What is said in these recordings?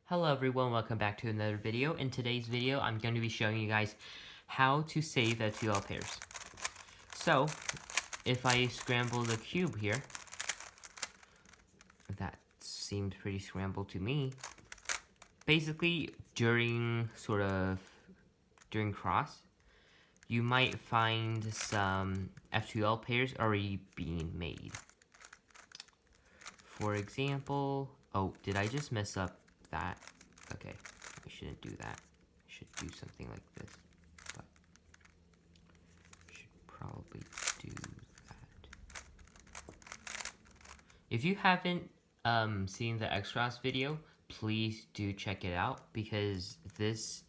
Hello everyone, welcome back to another video. In today's video, I'm going to be showing you guys how to save F2L pairs. So, if I scramble the cube here, that seems pretty scrambled to me. Basically, during cross, you might find some F2L pairs already being made. For example, oh, did I just mess up that? Okay, I shouldn't do that. I should do something like this, but I should probably do that. If you haven't seen the X-Cross video, please do check it out because this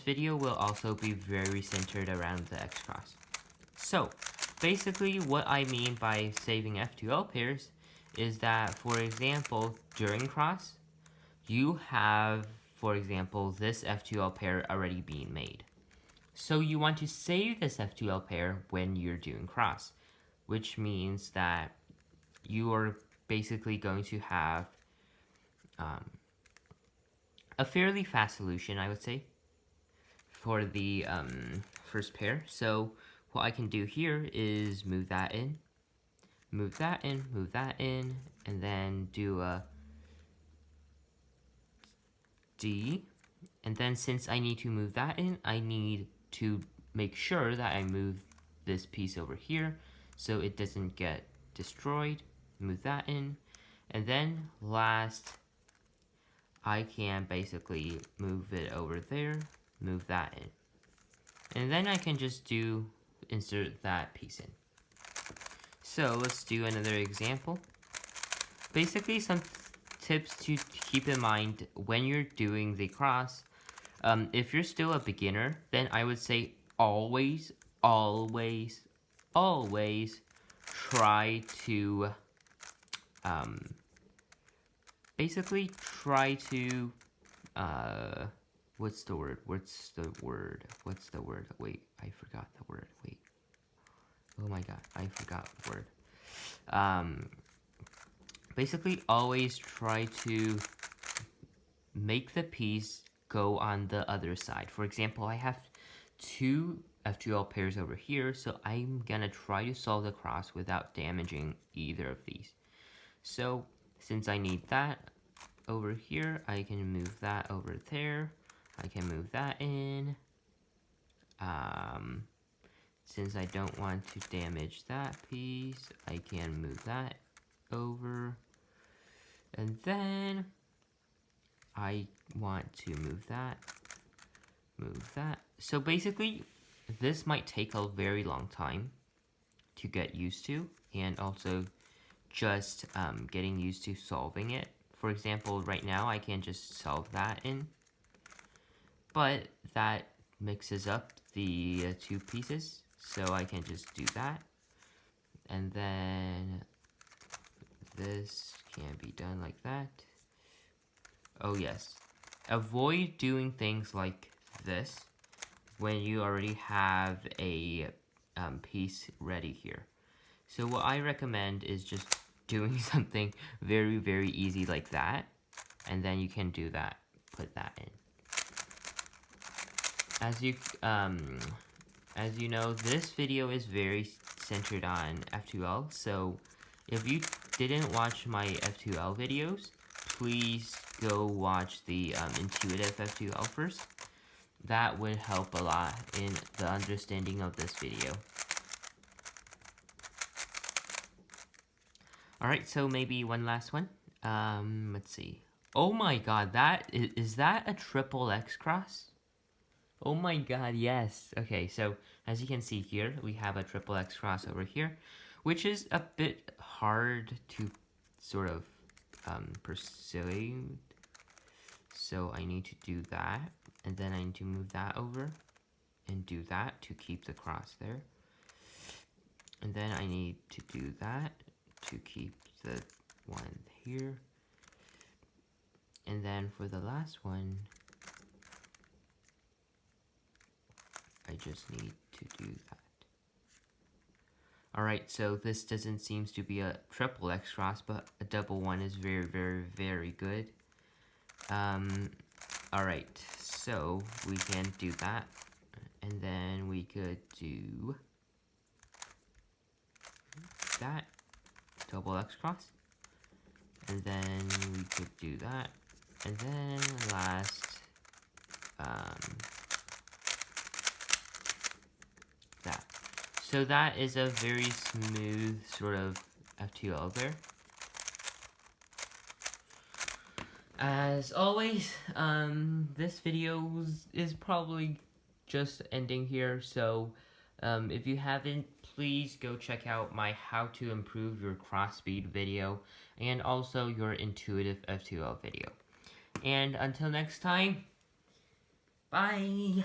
video will also be very centered around the X-Cross. So, basically what I mean by saving F2L pairs is that, for example, during cross, you have, for example, this F2L pair already being made. So you want to save this F2L pair when you're doing cross, which means that you are basically going to have a fairly fast solution, I would say, for the first pair. So what I can do here is move that in, move that in, move that in, and then do a D. And then since I need to move that in, I need to make sure that I move this piece over here so it doesn't get destroyed. Move that in. And then last, I can basically move it over there, move that in. And then I can just insert that piece in. So let's do another example. Basically, some tips to keep in mind when you're doing the cross. If you're still a beginner, then I would say always, always, always try to basically try to what's the word? What's the word? What's the word? Wait, I forgot the word. Wait. Oh my god, I forgot the word. Basically always try to make the piece go on the other side. For example, I have two F2L pairs over here, so I'm gonna try to solve the cross without damaging either of these. So since I need that over here, I can move that over there. I can move that in. Since I don't want to damage that piece, I can move that over. And then I want to move that. So basically, this might take a very long time to get used to, and also just getting used to solving it. For example, right now I can just solve that in, but that mixes up the two pieces, so I can just do that. And then this can be done like that. Oh yes, avoid doing things like this when you already have a piece ready here. So what I recommend is just doing something very, very easy like that, and then you can do that, put that in. As you know, this video is very centered on F2L, so if you didn't watch my F2L videos, please go watch the intuitive F2L first. That would help a lot in the understanding of this video. Alright, so maybe one last one. Let's see. Oh my god, is that a triple X cross? Oh my god, yes. Okay, so as you can see here, we have a triple X cross over here, which is a bit hard to sort of pursue. So I need to do that, and then I need to move that over and do that to keep the cross there. And then I need to do that to keep the one here. And then for the last one, I just need to do that. Alright, so this doesn't seem to be a triple X cross, but a double one is very, very, very good. Alright, so we can do that. And then we could do that. Double X cross. And then we could do that. And then last, that. So that is a very smooth sort of F2L there. As always, this video is probably just ending here, so if you haven't, please go check out my how to improve your cross speed video and also your intuitive F2L video. And until next time, bye!